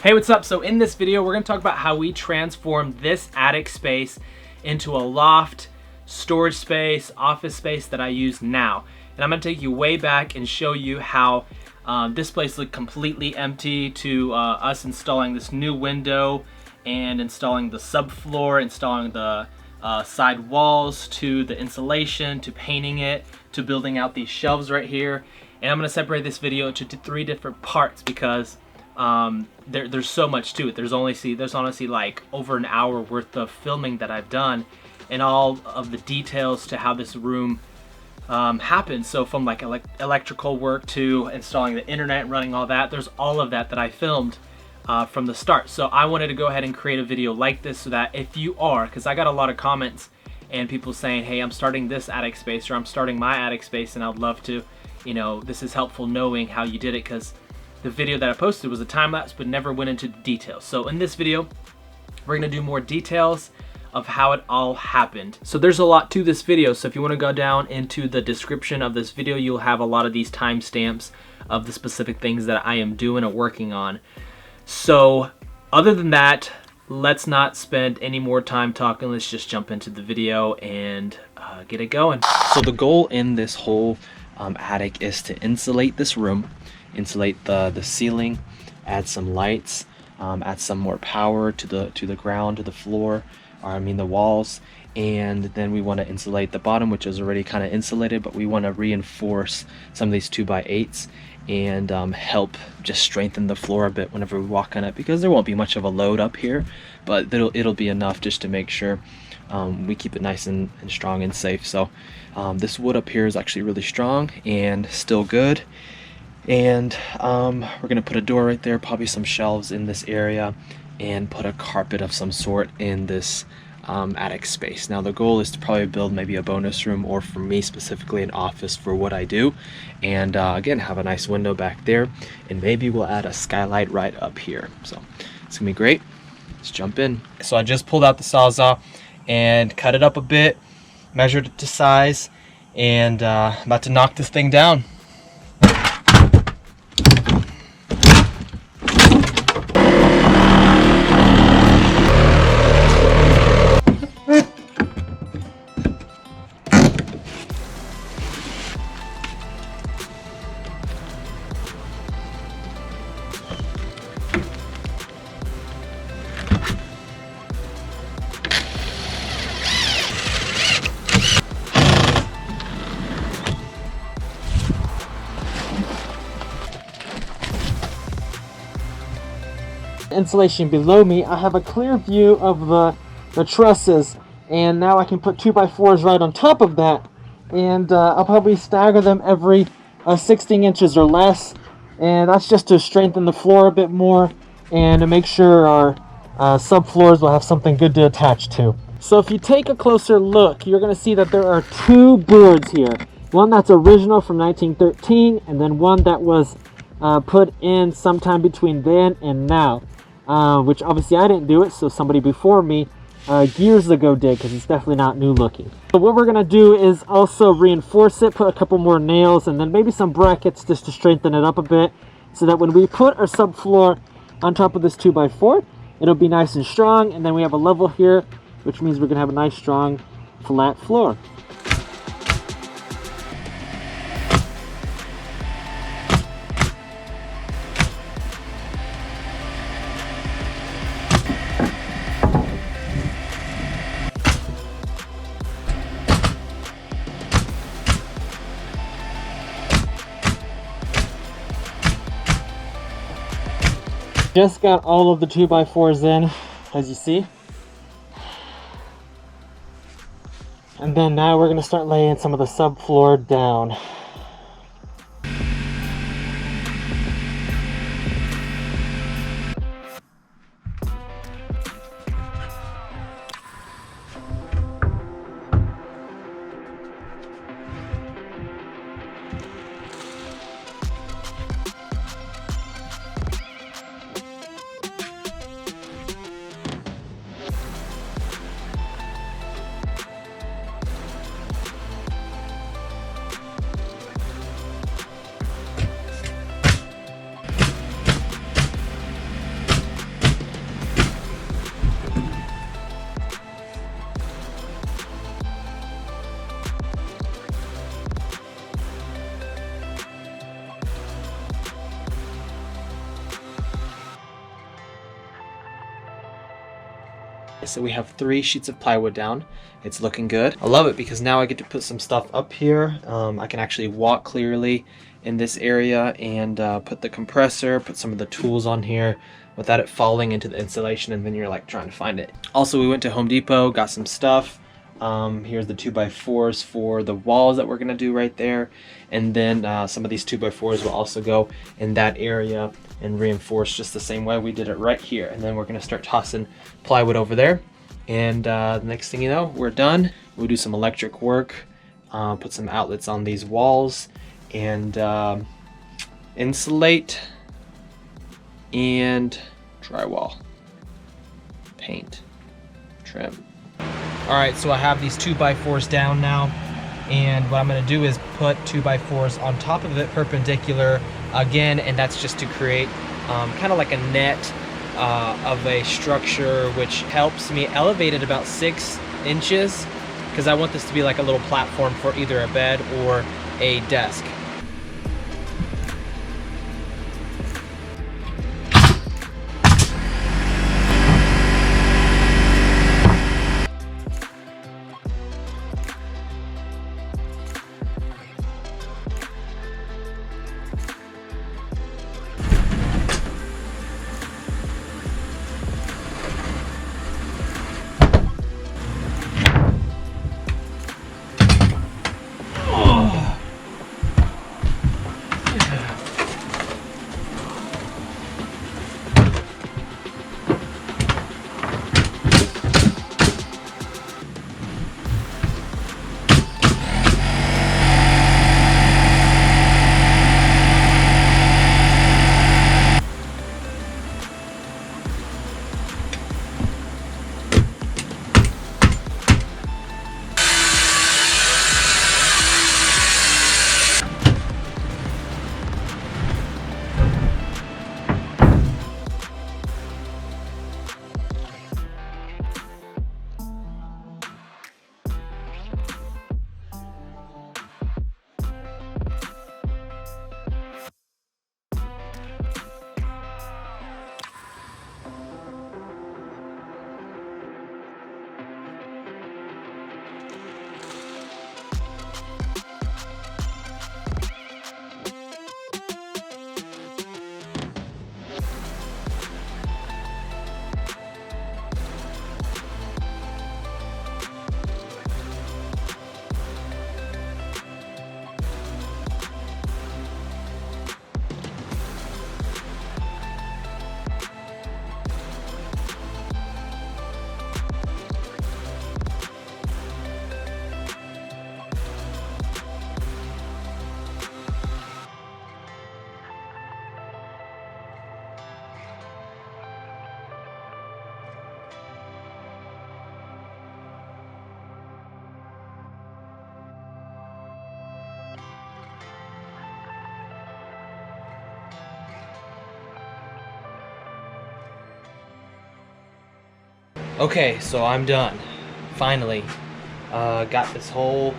Hey, what's up? So in this video, we're gonna talk about how we transformed this attic space into a loft, storage space, office space that I use now. And I'm gonna take you way back and show you how this place looked completely empty to us installing this new window and installing the subfloor, installing the side walls, to the insulation, to painting it, to building out these shelves right here. And I'm gonna separate this video into 3 different parts because there's so much to it. There's honestly like over an hour worth of filming that I've done, and all of the details to how this room happened. So from like electrical work to installing the internet, running all that, there's all of that I filmed from the start. So I wanted to go ahead and create a video like this so that if you are, because I got a lot of comments and people saying, hey, I'm starting this attic space, or I'm starting my attic space, and I'd love to, you know, this is helpful knowing how you did it, because the video that I posted was a time lapse but never went into details. So in this video, we're gonna do more details of how it all happened. So there's a lot to this video, so if you wanna go down into the description of this video, you'll have a lot of these timestamps of the specific things that I am doing or working on. So other than that, let's not spend any more time talking. Let's just jump into the video and get it going. So the goal in this whole attic is to insulate this room, insulate the ceiling, add some lights, add some more power to the ground, to the floor, or I mean the walls, and then we want to insulate the bottom, which is already kind of insulated, but we want to reinforce some of these 2x8s and help just strengthen the floor a bit whenever we walk on it, because there won't be much of a load up here, but it'll be enough just to make sure we keep it nice and strong and safe. So this wood up here is actually really strong and still good. And we're gonna put a door right there, probably some shelves in this area, and put a carpet of some sort in this attic space. Now the goal is to probably build maybe a bonus room, or for me specifically an office for what I do, and again have a nice window back there, and maybe we'll add a skylight right up here. So it's gonna be great. Let's jump in. So I just pulled out the Sawzall and cut it up a bit, measured it to size, and about to knock this thing down. Insulation below me, I have a clear view of the trusses, and now I can put 2x4s right on top of that, and I'll probably stagger them every 16 inches or less, and that's just to strengthen the floor a bit more and to make sure our subfloors will have something good to attach to. So if you take a closer look, you're going to see that there are 2 boards here. One that's original from 1913, and then one that was put in sometime between then and now. Which obviously I didn't do it, so somebody before me years ago did, because it's definitely not new looking. So what we're gonna do is also reinforce it, put a couple more nails, and then maybe some brackets just to strengthen it up a bit, so that when we put our subfloor on top of this 2x4, it'll be nice and strong, and then we have a level here, which means we're gonna have a nice strong flat floor. Just got all of the 2x4s in, as you see. And then now we're going to start laying some of the subfloor down. So we have 3 sheets of plywood down. It's looking good. I love it because now I get to put some stuff up here. I can actually walk clearly in this area and put the compressor, put some of the tools on here without it falling into the insulation and then you're like trying to find it. Also, we went to Home Depot, got some stuff. Here's the 2x4s for the walls that we're gonna do right there. And then some of these 2x4s will also go in that area and reinforce just the same way we did it right here. And then we're gonna start tossing plywood over there. And the next thing you know, we're done. We'll do some electric work, put some outlets on these walls, and insulate and drywall, paint, trim. All right, so I have these 2x4s down now, and what I'm gonna do is put 2x4s on top of it perpendicular again, and that's just to create kind of like a net of a structure, which helps me elevate it about 6 inches, because I want this to be like a little platform for either a bed or a desk. Okay, so I'm done. Finally, got this whole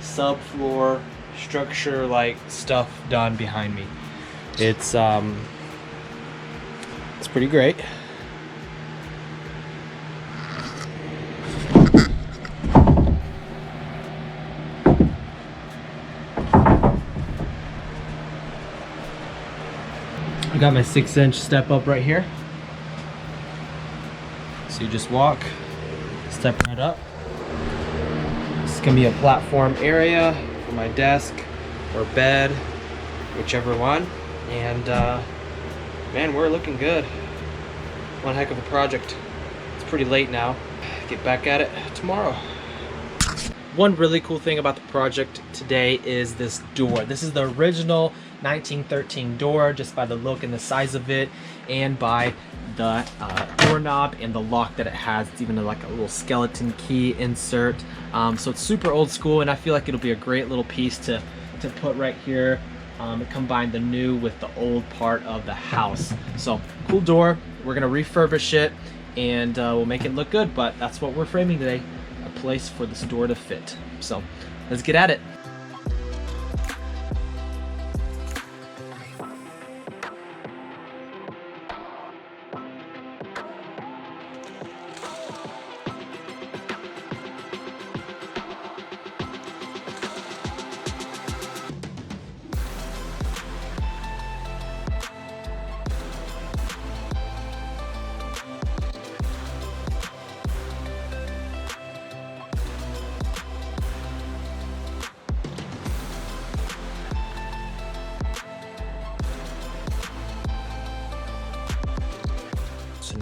subfloor structure like stuff done behind me. It's pretty great. I got my 6-inch step up right here. So you just walk, step right up. This is gonna be a platform area for my desk or bed, whichever one. And man, we're looking good. One heck of a project. It's pretty late now. Get back at it tomorrow. One really cool thing about the project today is this door. This is the original 1913 door, just by the look and the size of it, and by the doorknob and the lock that it has. It's even like a little skeleton key insert. So it's super old school, and I feel like it'll be a great little piece to put right here. Combine the new with the old part of the house. So cool door. We're gonna refurbish it and we'll make it look good, but that's what we're framing today. A place for this door to fit. So let's get at it.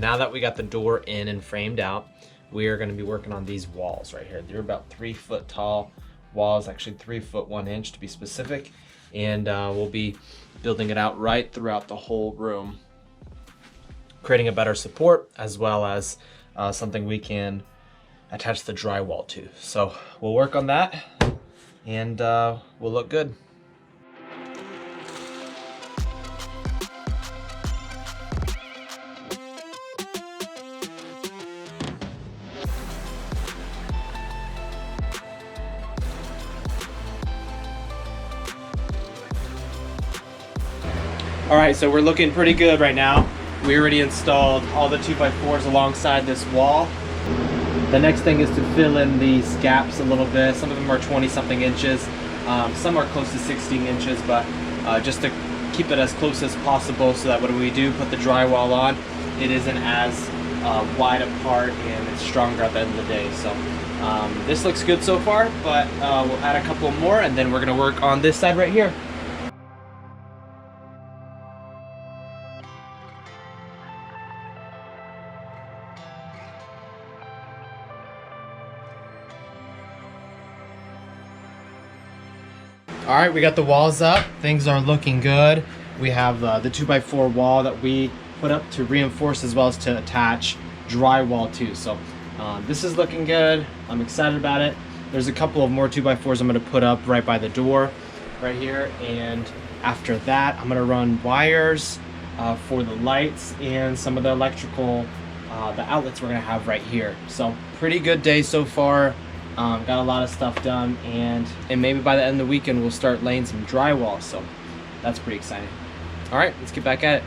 now that we got the door in and framed out, we are going to be working on these walls right here. They're about 3 foot tall walls, actually 3 foot 1 inch to be specific. And we'll be building it out right throughout the whole room, creating a better support as well as something we can attach the drywall to. So we'll work on that and we'll look good. All right, so we're looking pretty good right now. We already installed all the 2x4s alongside this wall. The next thing is to fill in these gaps a little bit. Some of them are 20 something inches. Some are close to 16 inches, but just to keep it as close as possible so that when we do put the drywall on, it isn't as wide apart and it's stronger at the end of the day. So this looks good so far, but we'll add a couple more and then we're gonna work on this side right here. All right, we got the walls up. Things are looking good. We have the 2x4 wall that we put up to reinforce as well as to attach drywall to. So this is looking good. I'm excited about it. There's a couple of more 2x4s I'm gonna put up right by the door right here. And after that, I'm gonna run wires for the lights and some of the electrical, the outlets we're gonna have right here. So pretty good day so far. Got a lot of stuff done, and maybe by the end of the weekend we'll start laying some drywall, so that's pretty exciting. All right, let's get back at it.